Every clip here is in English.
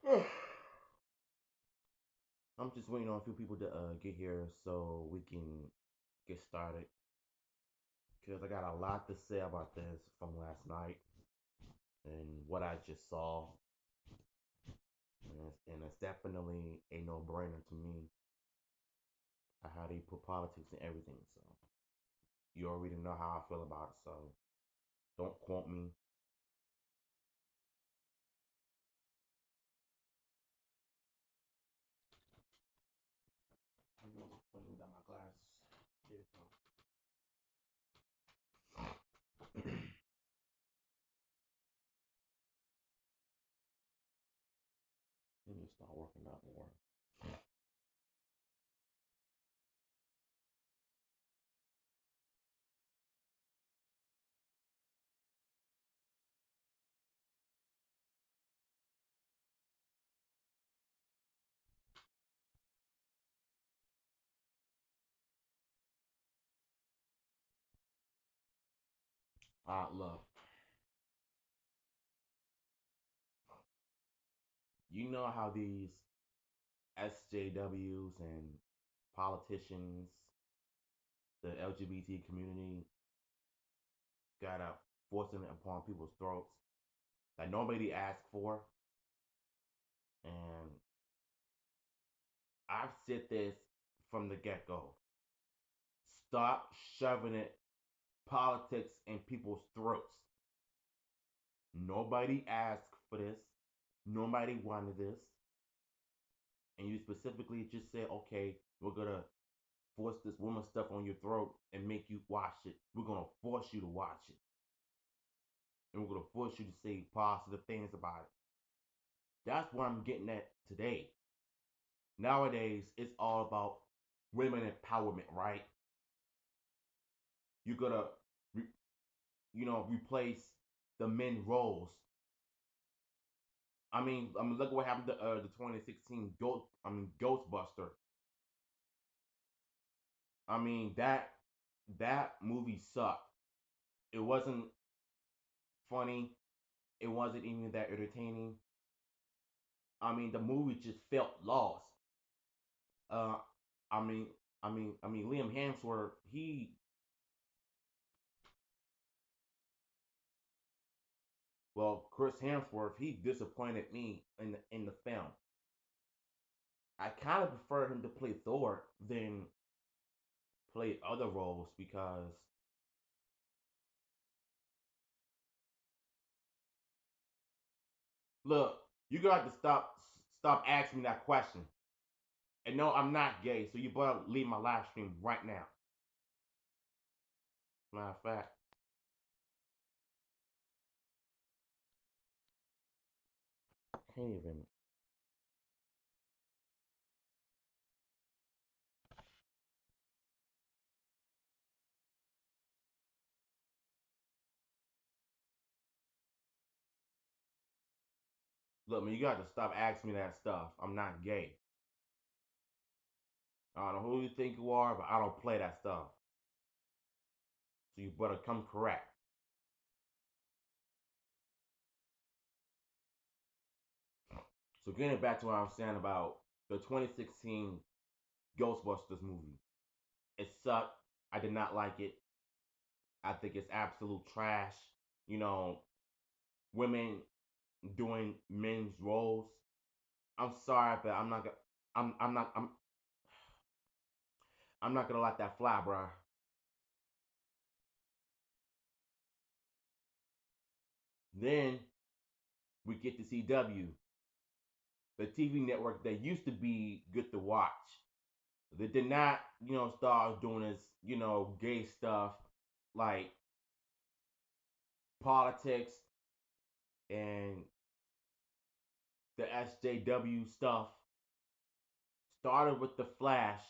I'm just waiting on a few people to get here so we can get started. Because I got a lot to say about this from last night and what I just saw. And it's definitely a no brainer to me how they put politics in everything. So you already know how I feel about it. So don't quote me. I'm just putting down my glasses. Here we go. Let me start working out more. Look, you know how these SJWs and politicians, the LGBT community, got up forcing it upon people's throats that nobody asked for. And I've said this from the get go. Stop shoving it politics in people's throats. Nobody asked for this. Nobody wanted this. And you specifically just said, okay, we're gonna force this woman stuff on your throat and make you watch it. We're gonna force you to watch it. And we're gonna force you to say positive things about it. That's what I'm getting at today. Nowadays, it's all about women empowerment, right? You're gonna, replace the men roles. I mean, look at what happened to the 2016 Ghostbuster. I mean that movie sucked. It wasn't funny. It wasn't even that entertaining. I mean, the movie just felt lost. Uh, I mean, Liam Hemsworth, Chris Hemsworth, he disappointed me in the film. I kind of prefer him to play Thor than play other roles because look, you got to stop asking me that question. And no, I'm not gay, so you better leave my live stream right now. Matter of fact, I can't even. Look, man, you got to stop asking me that stuff. I'm not gay. I don't know who you think you are, but I don't play that stuff. So you better come correct. So getting back to what I'm saying about the 2016 Ghostbusters movie, it sucked. I did not like it. I think it's absolute trash. You know, women doing men's roles. I'm sorry, but I'm not gonna. I'm not. I'm not gonna let that fly, bro. Then we get to CW, the TV network that used to be good to watch. They did not, start doing this, gay stuff like politics and the SJW stuff. Started with the Flash.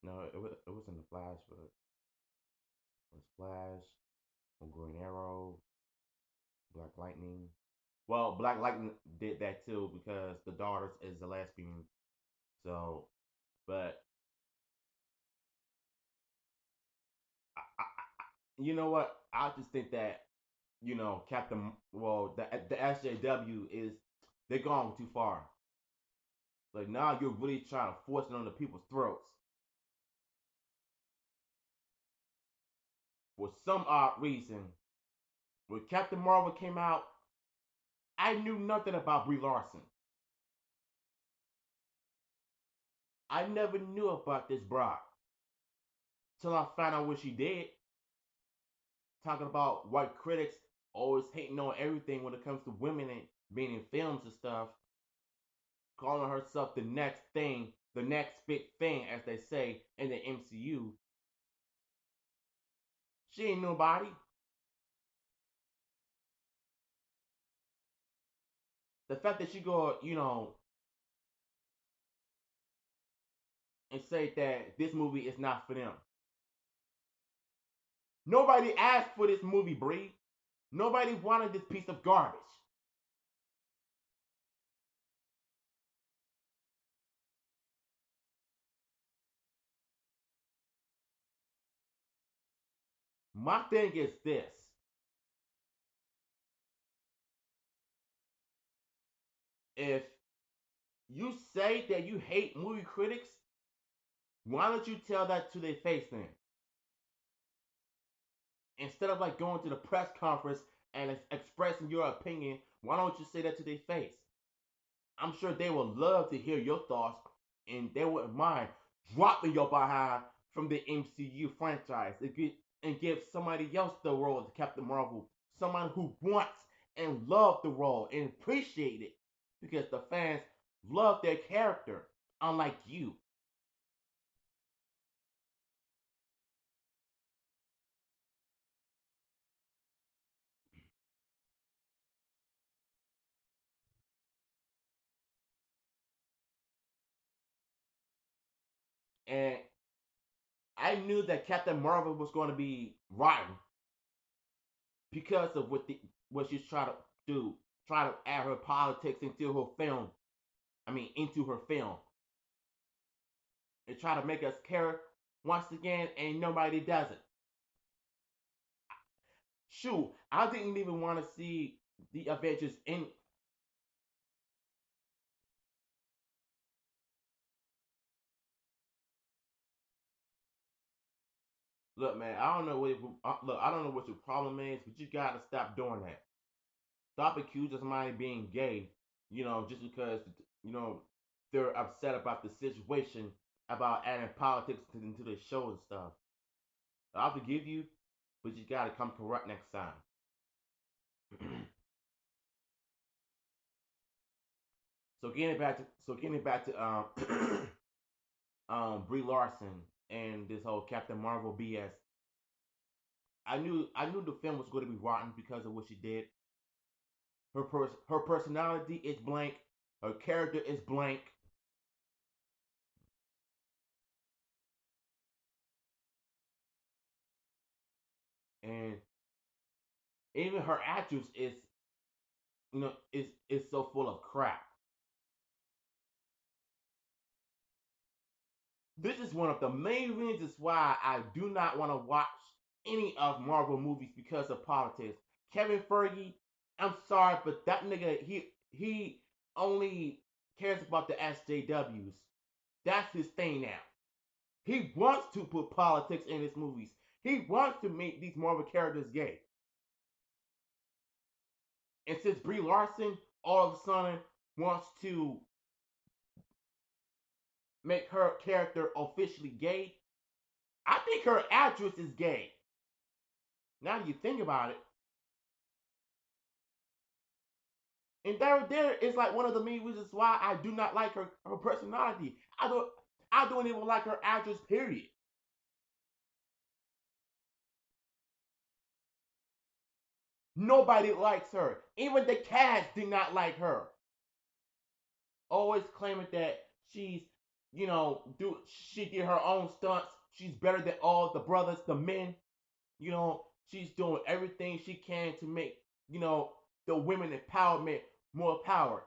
No, it wasn't the Flash, but it was Flash, Green Arrow, Black Lightning. Well, Black Lightning did that too because the daughter is a lesbian. So, but you know what? I just think that Captain. Well, the SJW is they're going too far. Like now, you're really trying to force it on the people's throats. For some odd reason, when Captain Marvel came out, I knew nothing about Brie Larson. I never knew about this broad till I found out what she did. Talking about white critics always hating on everything when it comes to women and being in films and stuff, calling herself the next thing, the next big thing, as they say in the MCU. She ain't nobody. The fact that she go, and say that this movie is not for them. Nobody asked for this movie, Brie. Nobody wanted this piece of garbage. My thing is this. If you say that you hate movie critics, why don't you tell that to their face then? Instead of like going to the press conference and expressing your opinion, why don't you say that to their face? I'm sure they would love to hear your thoughts and they wouldn't mind dropping your behind from the MCU franchise and give somebody else the role of Captain Marvel, someone who wants and love the role and appreciate it because the fans love their character, unlike you. And I knew that Captain Marvel was going to be rotten because of what she's trying to do, try to add her politics into her film. I mean, into her film, and try to make us care once again, and nobody does it. Shoot, I didn't even want to see the Avengers in. Look, man, I don't know look. I don't know what your problem is, but you gotta stop doing that. Stop accusing somebody of being gay. Just because you know they're upset about the situation about adding politics into the show and stuff. I'll forgive you, but you gotta come correct next time. So getting back to Brie Larson and this whole Captain Marvel BS. I knew the film was going to be rotten because of what she did. Her personality is blank. Her character is blank, and even her actress is so full of crap. This is one of the main reasons why I do not want to watch any of Marvel movies because of politics. Kevin Feige, I'm sorry, but that nigga he only cares about the SJWs. That's his thing now. He wants to put politics in his movies. He wants to make these Marvel characters gay. And since Brie Larson all of a sudden wants to make her character officially gay, I think her actress is gay. Now that you think about it, and there is like one of the main reasons why I do not like her personality. I don't even like her actress. Period. Nobody likes her. Even the cast did not like her. Always claiming that she's, she did her own stunts. She's better than all the brothers, the men. She's doing everything she can to make, the women empowerment more power.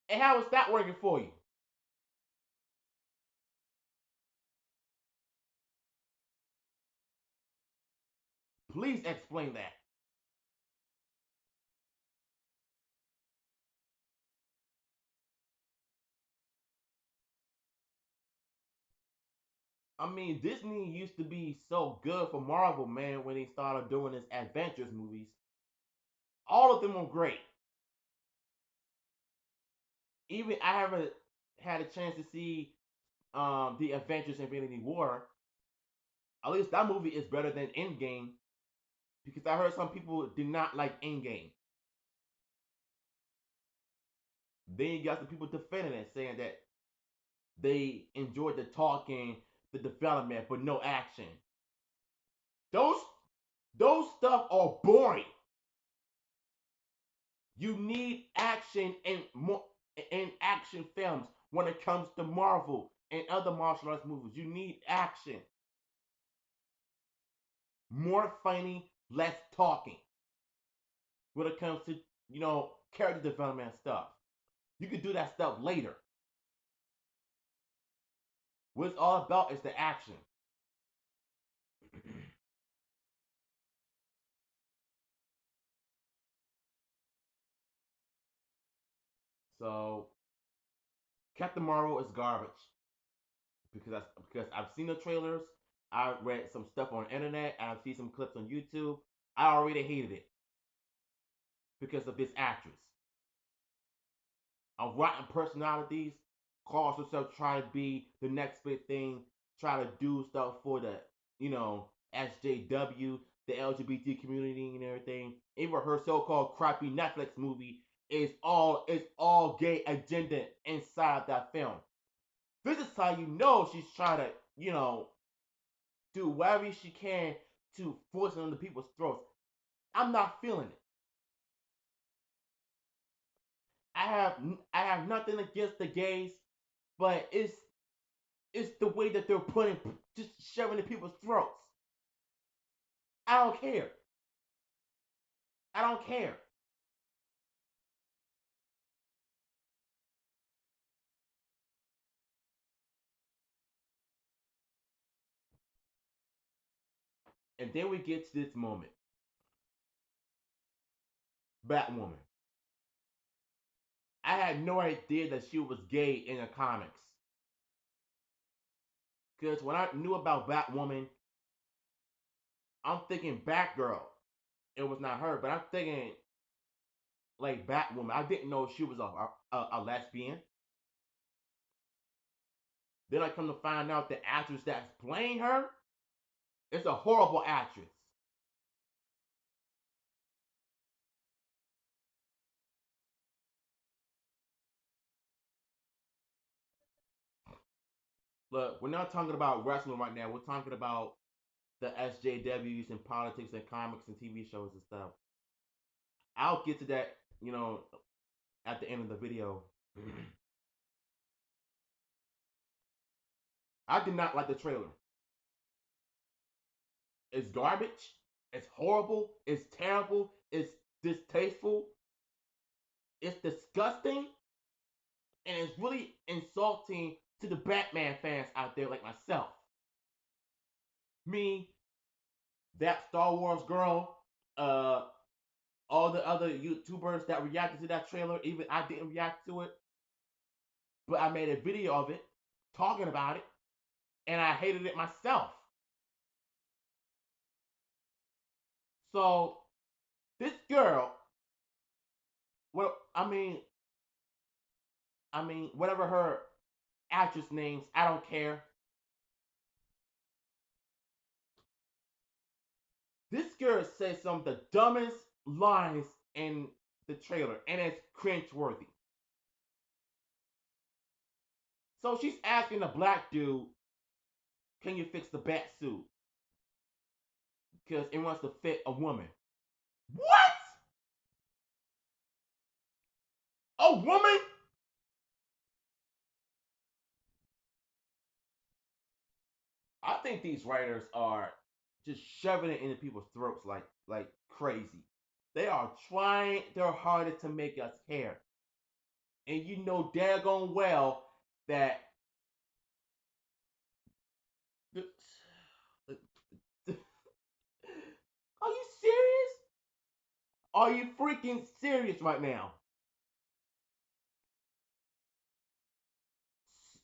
And how is that working for you? Please explain that. I mean, Disney used to be so good for Marvel, man, when they started doing this adventures movies. All of them were great. Even I haven't had a chance to see the Avengers Infinity War. At least that movie is better than Endgame because I heard some people did not like Endgame. Then you got some people defending it, saying that they enjoyed the talking, the development, but no action. Those those stuff are boring. You need action in action films when it comes to Marvel and other martial arts movies. You need action. More fighting, less talking. When it comes to, character development and stuff. You can do that stuff later. What it's all about is the action. So Captain Marvel is garbage because I've seen the trailers, I read some stuff on the internet, and I've seen some clips on YouTube. I already hated it because of this actress. Of rotten personalities, calls herself trying to be the next big thing, try to do stuff for the, SJW, the LGBT community and everything. Even her so-called crappy Netflix movie is all gay agenda inside that film. This is how you know she's trying to, do whatever she can to force it on the people's throats. I'm not feeling it. I have I have nothing against the gays, but it's the way that they're putting just shoving in people's throats. I don't care. I don't care. And then we get to this moment. Batwoman. I had no idea that she was gay in the comics. Because when I knew about Batwoman, I'm thinking Batgirl. It was not her, but I'm thinking like Batwoman. I didn't know she was a lesbian. Then I come to find out the actress that's playing her is a horrible actress. Look, we're not talking about wrestling right now. We're talking about the SJWs and politics and comics and TV shows and stuff. I'll get to that, at the end of the video. I did not like the trailer. It's garbage. It's horrible. It's terrible. It's distasteful. It's disgusting. And it's really insulting to the Batman fans out there like myself. Me, that Star Wars girl, uh, all the other YouTubers that reacted to that trailer, even I didn't react to it, but I made a video of it talking about it, and I hated it myself. So this girl, well, whatever her actress names, I don't care. This girl says some of the dumbest lines in the trailer, and it's cringeworthy. So she's asking the black dude, "Can you fix the bat suit? Because it wants to fit a woman." What? A woman? I think these writers are just shoving it into people's throats like crazy. They are trying their hardest to make us care, and you know daggone well that. Are you serious? Are you freaking serious right now?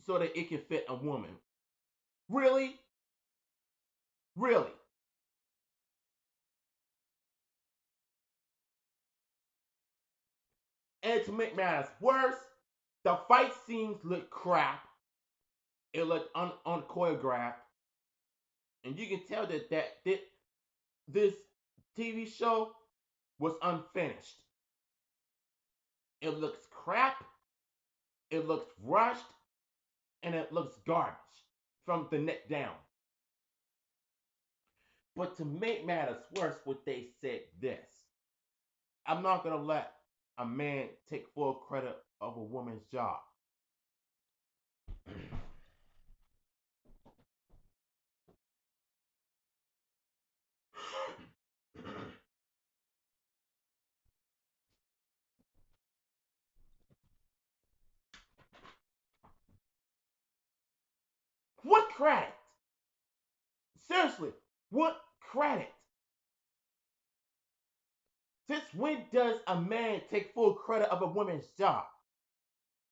So that it can fit a woman. Really? Really. And to make matters worse, the fight scenes look crap. It looked unchoreographed, and you can tell that this TV show was unfinished. It looks crap. It looks rushed, and it looks garbage from the neck down. But to make matters worse, what they said this: I'm not gonna let a man take full credit of a woman's job. What credit? Seriously, what credit? Since when does a man take full credit of a woman's job?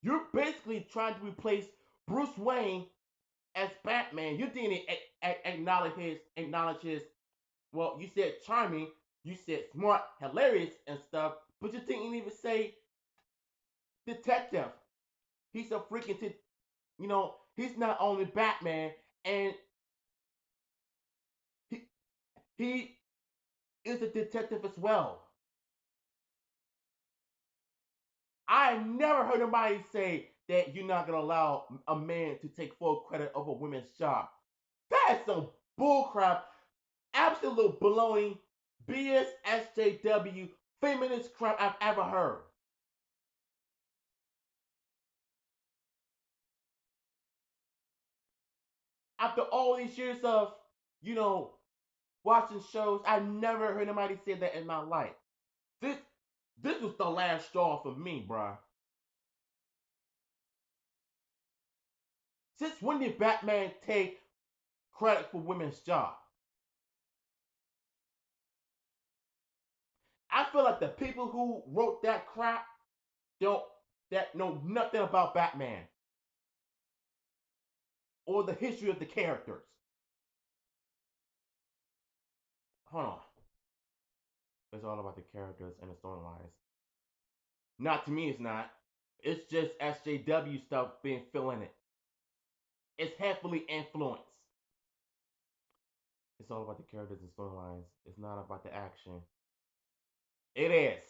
You're basically trying to replace Bruce Wayne as Batman. You didn't acknowledge his. Well, you said charming, you said smart, hilarious, and stuff, but you didn't even say detective. He's a freaking, he's not only Batman, and he he is a detective as well. I never heard anybody say that you're not gonna allow a man to take full credit of a woman's job. That is some bullcrap, absolute baloney, BS, SJW, feminist crap I've ever heard. After all these years of, you know, watching shows, I never heard anybody say that in my life. This this was the last straw for me, bruh. Since when did Batman take credit for women's job? I feel like the people who wrote that crap don't that know nothing about Batman or the history of the characters. Hold on. It's all about the characters and the storylines. Not to me, it's not. It's just SJW stuff being filling it. It's heavily influenced. It's all about the characters and storylines. It's not about the action. It is.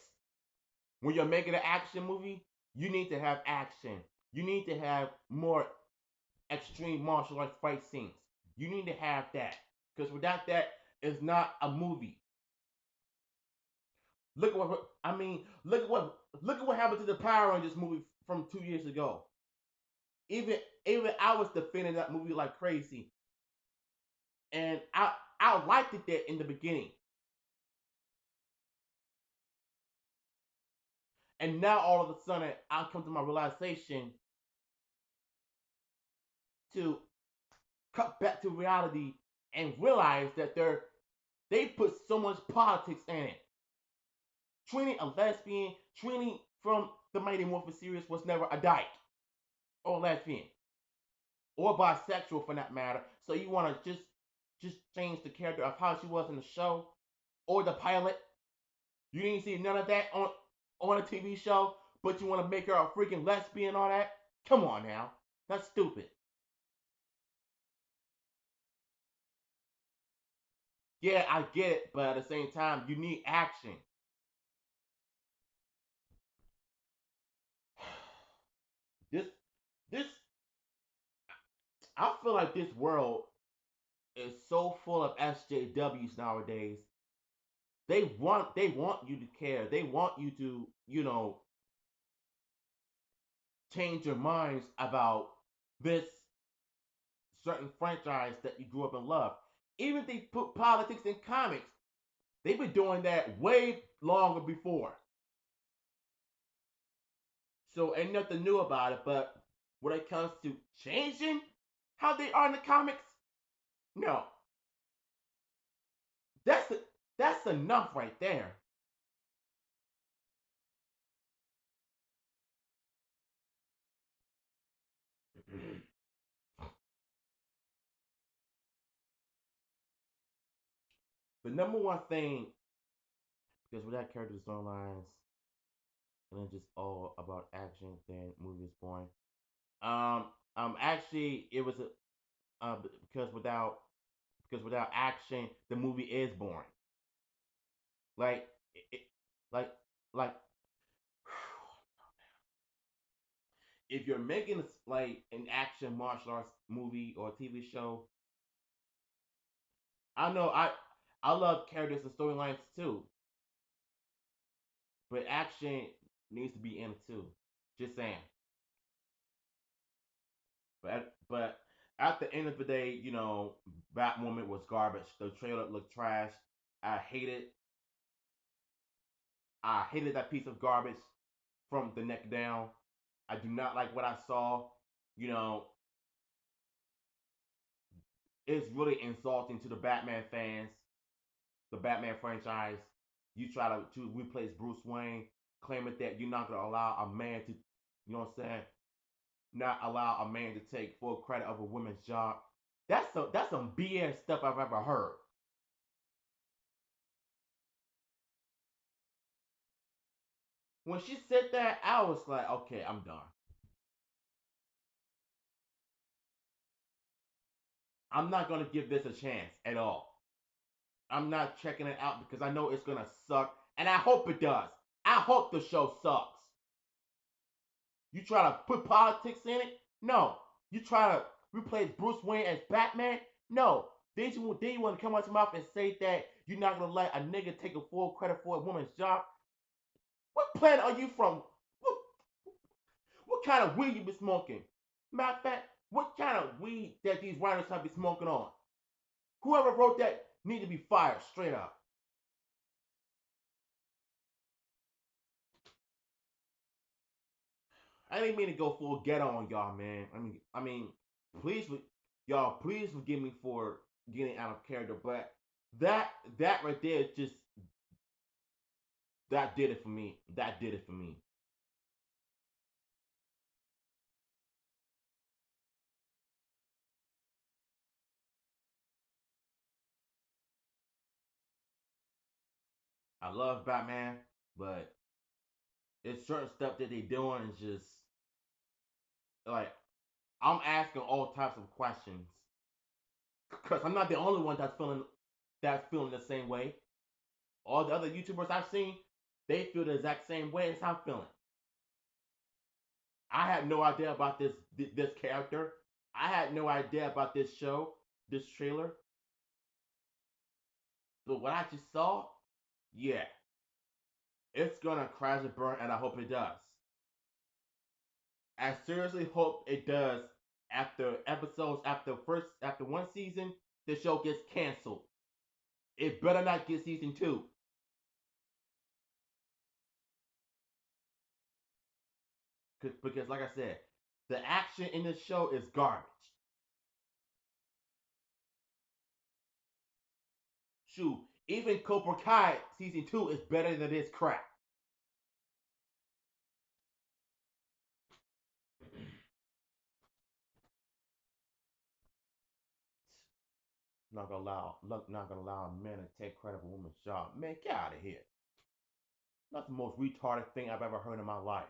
When you're making an action movie, you need to have action. You need to have more extreme martial arts fight scenes. You need to have that. Because without that, it's not a movie. Look at what I mean. Look at what happened to the Power Rangers movie from 2 years ago. Even I was defending that movie like crazy, and I liked it there in the beginning, and now all of a sudden I come to my realization to cut back to reality and realize that they put so much politics in it. Trini, a lesbian, Trini from the Mighty Morphin series was never a dyke or lesbian or bisexual for that matter. So you want to just change the character of how she was in the show or the pilot. You didn't see none of that on a TV show, but you want to make her a freaking lesbian and all that. Come on now, that's stupid. Yeah, I get it, but at the same time, you need action. This this I feel like this world is so full of SJWs nowadays. They want you to care. They want you to, change your minds about this certain franchise that you grew up and loved. Even if they put politics in comics, they've been doing that way longer before. So ain't nothing new about it. But when it comes to changing how they are in the comics, no, that's that's enough right there. the number one thing, because without character storylines and then just all about action, then movie is boring. Actually, it was a because without action, the movie is boring. Like, it, like, like, if you're making like an action martial arts movie or TV show, I know I love characters and storylines too, but action needs to be in it too. Just saying. But at the end of the day, Batwoman was garbage. The trailer looked trash. I hated I hated that piece of garbage from the neck down. I do not like what I saw. You know, it's really insulting to the Batman fans, the Batman franchise. You try to replace Bruce Wayne, claiming that you're not gonna allow a man to, what I'm saying, not allow a man to take full credit of a woman's job. That's some BS stuff I've ever heard. When she said that, I was like, okay, I'm done. I'm not gonna give this a chance at all. I'm not checking it out because I know it's gonna suck, and I hope it does. I hope the show sucks. You try to put politics in it? No. You try to replace Bruce Wayne as Batman? No. Then you want to come out your mouth and say that you're not gonna let a nigga take a full credit for a woman's job? What planet are you from? What kind of weed you be smoking? Matter of fact, what kind of weed that these writers have been smoking on? Whoever wrote that need to be fired straight up. I didn't mean to go full ghetto on y'all, man. I mean, please, y'all, please forgive me for getting out of character, but that that right there just that did it for me. That did it for me. I love Batman, but it's certain stuff that they doing is just like I'm asking all types of questions because I'm not the only one that's feeling the same way. All the other YouTubers I've seen, they feel the exact same way as I'm feeling. I had no idea about this character. I had no idea about this show, this trailer. But what I just saw, yeah, it's gonna crash and burn, and I hope it does. I seriously hope it does. After episodes, after one season, the show gets canceled. It better not get season two, because like I said, the action in this show is garbage. Shoot, even Cobra Kai season two is better than this crap. Not gonna allow a man to take credit for a woman's job. Man, get out of here. That's the most retarded thing I've ever heard in my life.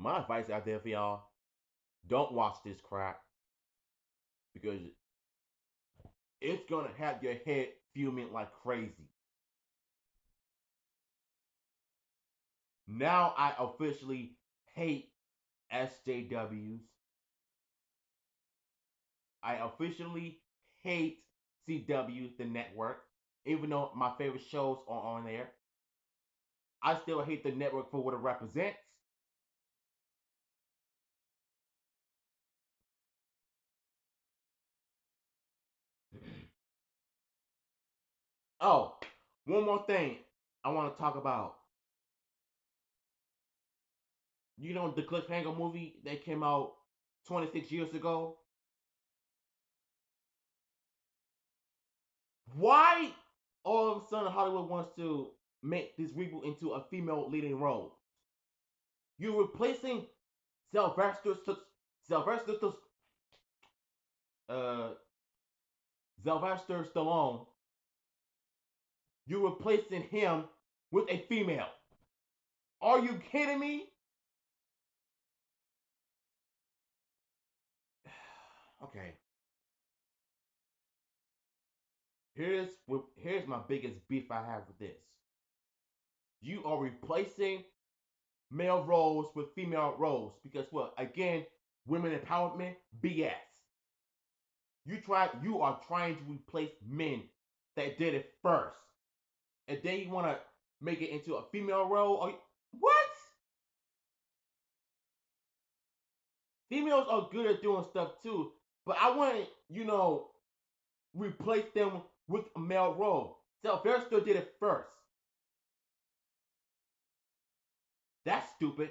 My advice out there for y'all: don't watch this crap because it's gonna have your head fuming like crazy. Now I officially hate SJWs. I officially hate CW, the network. Even though my favorite shows are on there, I still hate the network for what it represents. Oh, one more thing I want to talk about. The cliffhanger movie that came out 26 years ago. Why all of a sudden Hollywood wants to make this reboot into a female leading role? You're replacing Sylvester Sylvester uh, Sylvester Stallone. You're replacing him with a female. Are you kidding me? Okay. Here's my biggest beef I have with this. You are replacing male roles with female roles because what? Again, women empowerment BS. You are trying to replace men that did it first, and then you want to make it into a female role. What? Females are good at doing stuff too, but I want to, replace them with a male role. Sylvester did it first. That's stupid.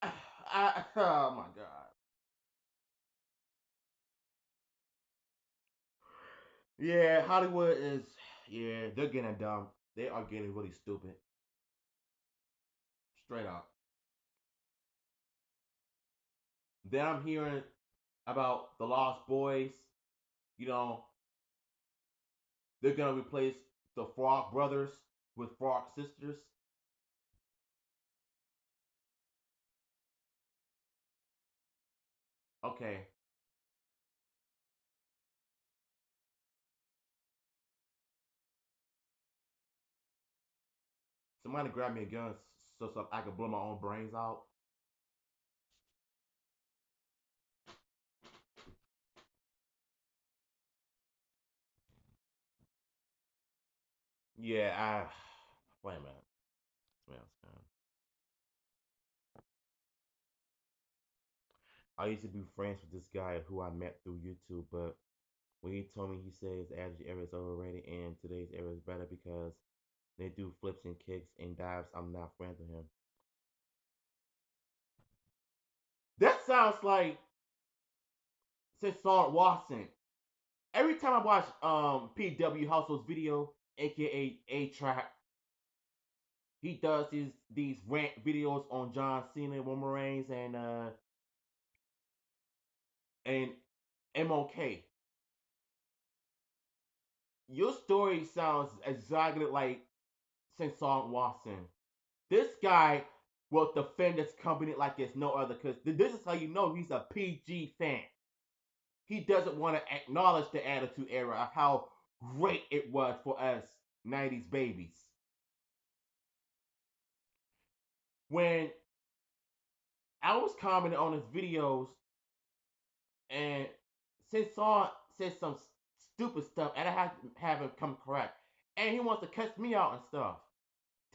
Oh my god. Yeah, Hollywood is. Yeah, they're getting dumb. They are getting really stupid. Straight up. Then I'm hearing about the Lost Boys. You know, they're gonna replace the Frog Brothers with Frog Sisters. Okay, somebody grab me a gun so I can blow my own brains out. Yeah, wait a minute. I used to be friends with this guy who I met through YouTube, but when he told me, he says Average era is overrated and today's era is better because they do flips and kicks and dives. I'm not friends with him. That sounds like Cesar Watson. Every time I watch PW Households video, aka A Track, he does these rant videos on John Cena, Roman Reigns, and MOK. Your story sounds exactly like Cesar Watson. This guy will defend this company like it's no other because this is how you know he's a PG fan. He doesn't want to acknowledge the Attitude Era of how great it was for us 90s babies. When I was commenting on his videos and Cesar said some stupid stuff and I had to have him come correct. And he wants to cuss me out and stuff.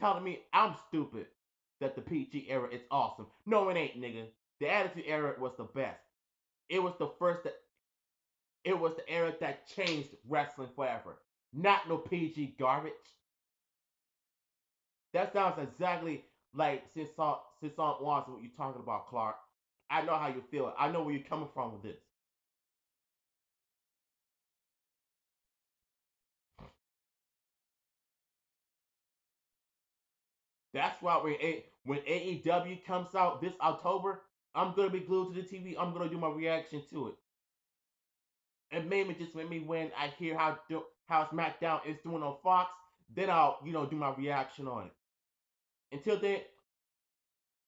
Telling me I'm stupid that the PG era is awesome. No, it ain't, nigga. The Attitude Era was the best. It was the first that it was the era that changed wrestling forever. Not no PG garbage. That sounds exactly like since on Watson what you're talking about, Clark. I know how you feel. I know where you're coming from with this. That's why when AEW comes out this October, I'm gonna be glued to the TV. I'm gonna do my reaction to it. And maybe just maybe when I hear how SmackDown is doing on Fox, then I'll do my reaction on it. Until then,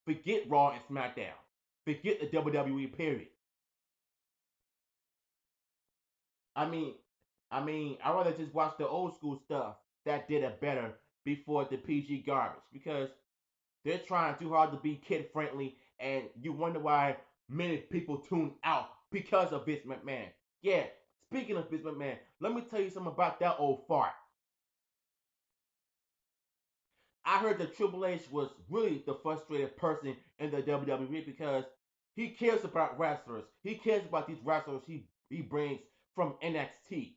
forget Raw and SmackDown. Forget the WWE period. I mean, I rather just watch the old school stuff that did it better before the PG garbage because they're trying too hard to be kid friendly, and you wonder why many people tune out because of Vince McMahon. Yeah, speaking of Vince McMahon, let me tell you something about that old fart. I heard that Triple H was really the frustrated person in the WWE because he cares about wrestlers. He cares about these wrestlers he brings from NXT.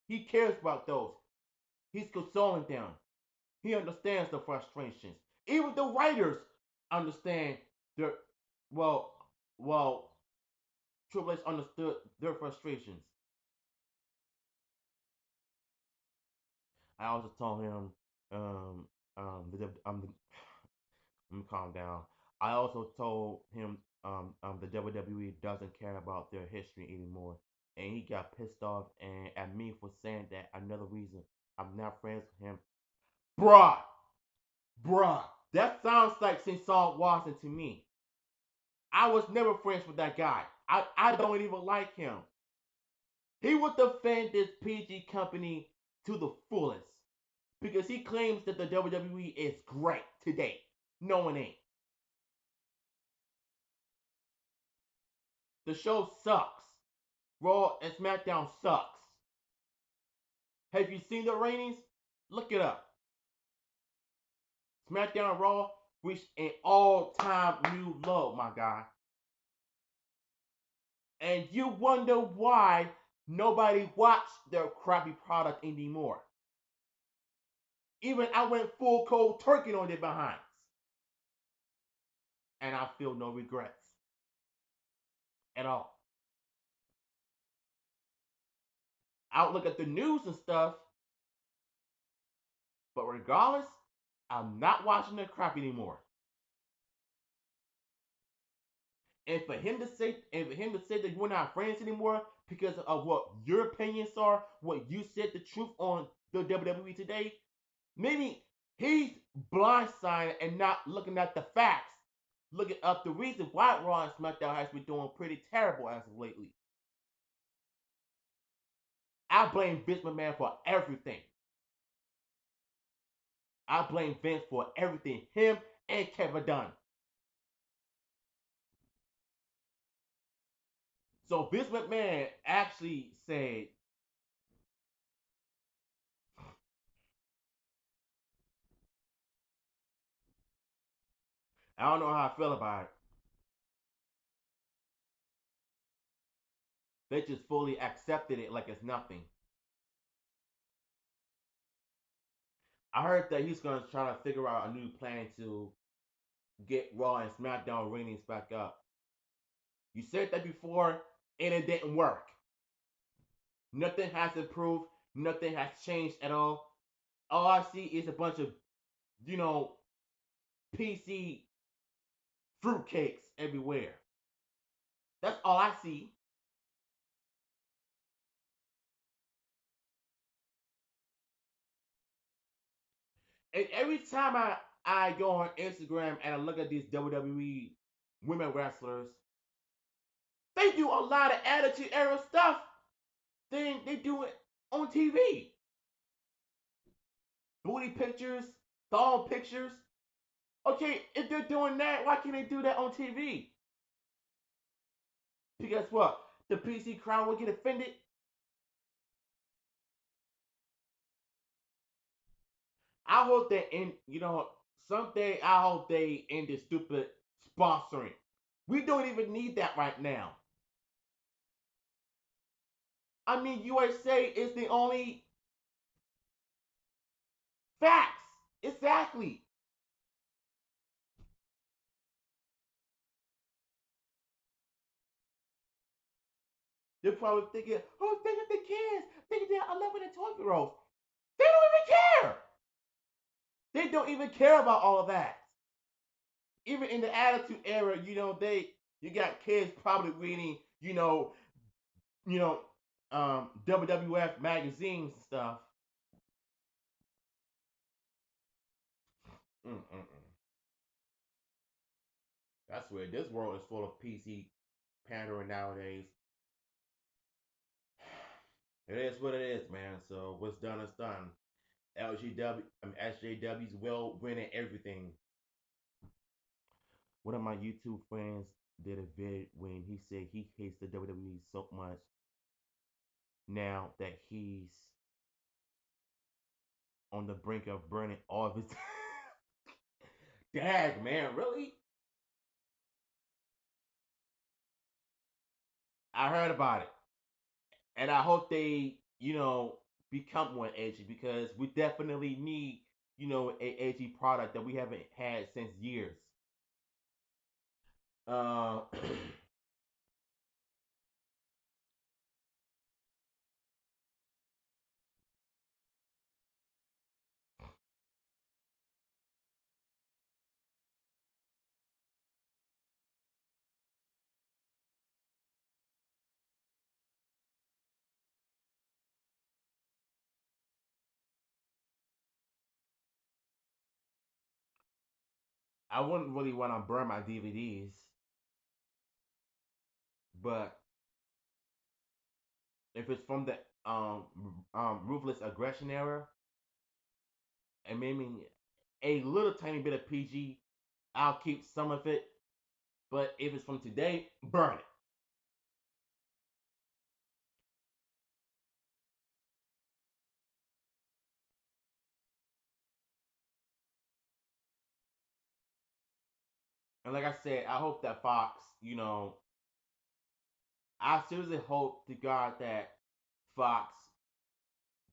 He cares about those. He's consoling them. He understands the frustrations. Even the writers understand their well, well, Triple H understood their frustrations. I also told him, let me calm down. I also told him, the WWE doesn't care about their history anymore, and he got pissed off and at me for saying that. Another reason I'm not friends with him, bruh, bruh. That sounds like St. Saul Watson to me. I was never friends with that guy. I don't even like him. He would defend this PG company to the fullest because he claims that the WWE is great today. No, it ain't. The show sucks. Raw and SmackDown sucks. Have you seen the ratings? Look it up. SmackDown and Raw reached an all-time new low, my guy. And you wonder why nobody watched their crappy product anymore. Even I went full cold turkey on their behinds. And I feel no regrets at all. I would look at the news and stuff, but regardless, I'm not watching their crap anymore. And for him to say that we're not friends anymore because of what your opinions are, what you said the truth on the WWE today, maybe he's blindsided and not looking at the facts, looking up the reason why Raw and SmackDown has been doing pretty terrible as of lately. I blame Vince McMahon for everything. I blame Vince for everything. Him and Kevin Dunn. So Vince McMahon actually said, I don't know how I feel about it. They just fully accepted it like it's nothing. I heard that he's gonna try to figure out a new plan to get Raw and SmackDown ratings back up. You said that before, and it didn't work. Nothing has improved. Nothing has changed at all. All I see is a bunch of, you know, PC fruitcakes everywhere. That's all I see. And every time I go on Instagram and I look at these WWE women wrestlers, they do a lot of attitude era stuff. They do it on TV. Booty pictures, thong pictures. Okay, if they're doing that, why can't they do that on TV? Because what? The PC crowd will get offended. I hope that someday I hope they end this stupid sponsoring. We don't even need that right now. I mean, USA is the only facts. Exactly. They're probably thinking, oh, think of the kids. Think of the 11 and 12-year-olds. They don't even care. They don't even care about all of that. Even in the Attitude Era, you got kids probably reading, you know, WWF magazines and stuff. Mm-mm-mm. That's where this world is full of PC pandering nowadays. It is what it is, man. So what's done is done. SJW's will winning everything. One of my YouTube friends did a vid when he said he hates the WWE so much now that he's on the brink of burning all of his. Dag, man, really? I heard about it, and I hope they, become more edgy because we definitely need, a edgy product that we haven't had since years. uh, I wouldn't really want to burn my DVDs, but if it's from the ruthless aggression era, and maybe a little tiny bit of PG, I'll keep some of it. But if it's from today, burn it. And like I said, I hope that Fox, I seriously hope to God that Fox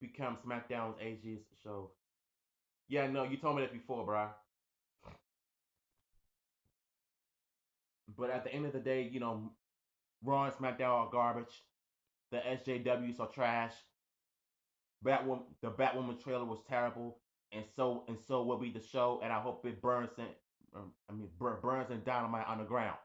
becomes SmackDown's AG's show. Yeah, no, you told me that before, bro. But at the end of the day, Raw and SmackDown are garbage. The SJWs are trash. The Batwoman trailer was terrible, and so will be the show. And I hope it burns and burns and dynamite on the ground.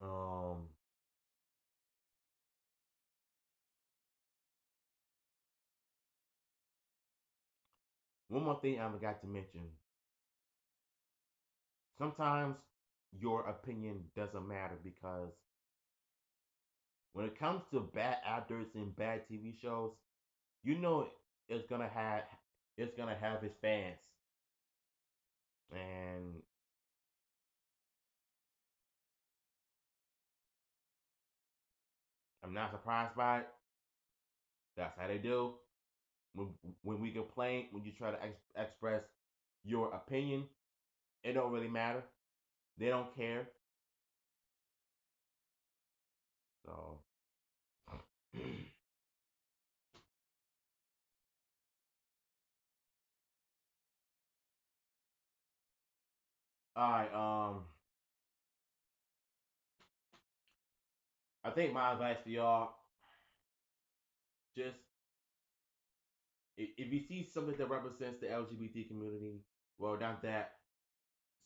um, One more thing I forgot to mention. Sometimes your opinion doesn't matter because when it comes to bad actors and bad TV shows, you know it's gonna have it's gonna have its fans, and I'm not surprised by it. That's how they do. When when we complain, when you try to express your opinion, it don't really matter. They don't care. So, all right. I think my advice for y'all, just if you see something that represents the LGBT community, well, not that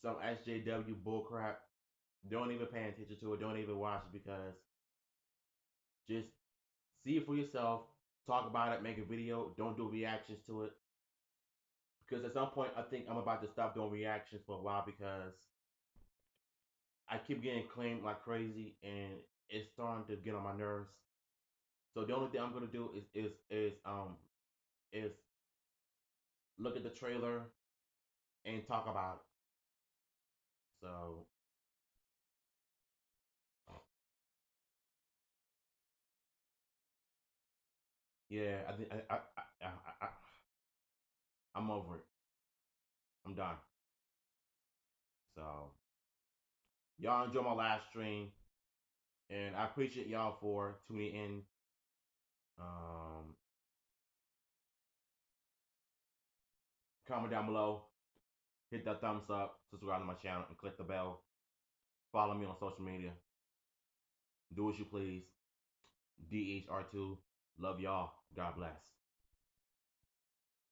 some SJW bullcrap, don't even pay attention to it. Don't even watch it because just see it for yourself. Talk about it. Make a video. Don't do reactions to it because at some point I think I'm about to stop doing reactions for a while because I keep getting claimed like crazy and it's starting to get on my nerves. So the only thing I'm gonna do is look at the trailer and talk about it. So yeah, I think I'm over it. I'm done. So y'all enjoy my live stream, and I appreciate y'all for tuning in. Um, Comment down below, hit that thumbs up, subscribe to my channel, and click the bell. Follow me on social media. Do as you please. DHR2. Love y'all. God bless.